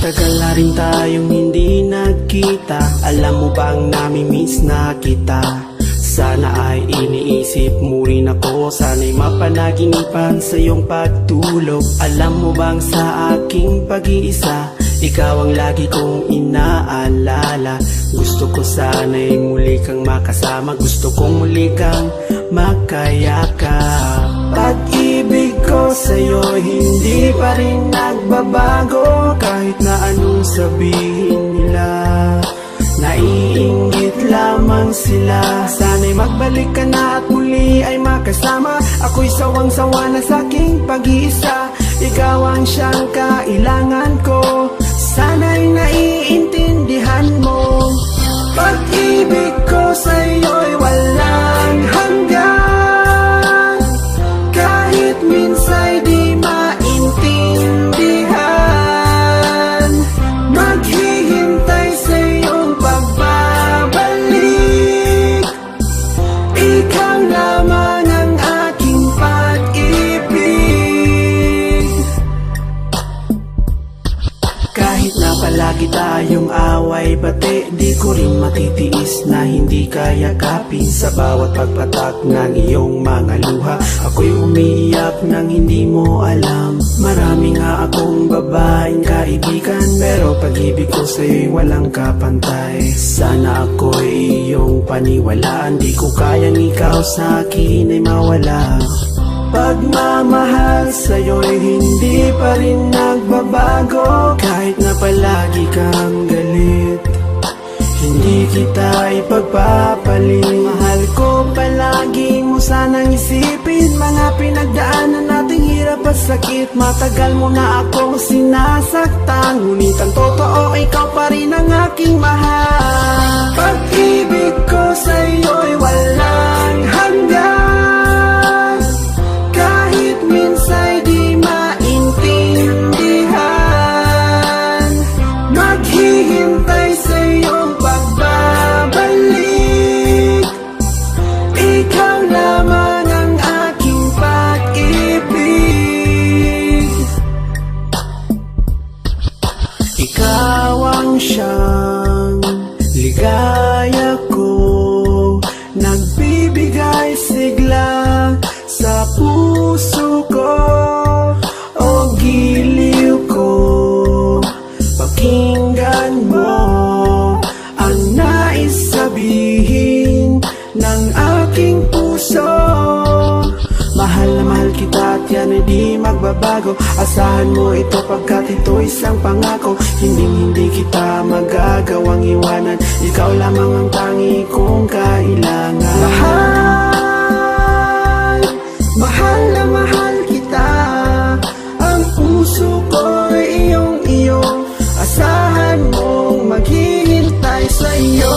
Matagal na rin tayong hindi nagkita. Alam mo bang nami-miss na kita? Sana ay iniisip mo rin ako. Sana'y mapanaginipan sa iyong pagtulog. Alam mo bang sa aking pag-iisa, ikaw ang lagi kong inaalala. Gusto ko sana'y muli kang makasama. Gusto kong muli kang makayakap. Pag-ibig ko sa'yo hindi pa rin nagbabago. Kahit na anong sabihin nila, naiinggit lamang sila. Sana'y magbalik ka na at muli ay makasama. Ako'y sawang-sawa na sa'king pag-iisa. Ikaw ang siyang kailangan ko. Sana'y naiintindihan mo. Pag-ibig ko sa'yo'y walang hanggan. Kahit minsa'y di maintindihan, maghihintay sa iyong pagbabalik. Ikaw lamang ang aking pag-ibig. Kahit na palagi tayong away bate, di ko rin matitiis na hindi kayakapin. Sa bawat pagpatak ng iyong mga luha, ako'y umiiyak nang hindi mo alam. Marami nga akong babaeng kaibigan, pero pag-ibig ko sa'yo'y walang kapantay. Sana ako'y iyong paniwalaan, di ko kayang ikaw sa akin ay mawala. Pagmamahal sa'yo'y hindi pa rin nagbabago. Kahit na palagi kang galit, hindi kita ipagpapalit. Mahal ko palagi mo sanang isipin mga pinagdaanan nating hirap at sakit. Matagal mo na akong sinasaktan, ngunit ang totoo ikaw pa rin ang aking mahal. Pag-ibig ko sa'yo'y walang hanggan. Kahit minsa'y di maintindihan, maghihintay sa iyong pagbabalik. Ikaw lamang ang aking pag-ibig. Ikaw ang siyang ligaya ko, nagbibigay sigla sa puso ko. O giliw ko, pakinggan mo ang nais sabihin ng aking puso. Mahal na mahal kita at yan ay di magbabago. Asahan mo ito pagkat ito isang pangako. Hindi kita magagawang iwanan. Ikaw lamang ang tangi kong kailangan. Mahal na mahal kita. Ang puso ko'y iyong iyo. Asahan mong maghihintay sa iyo.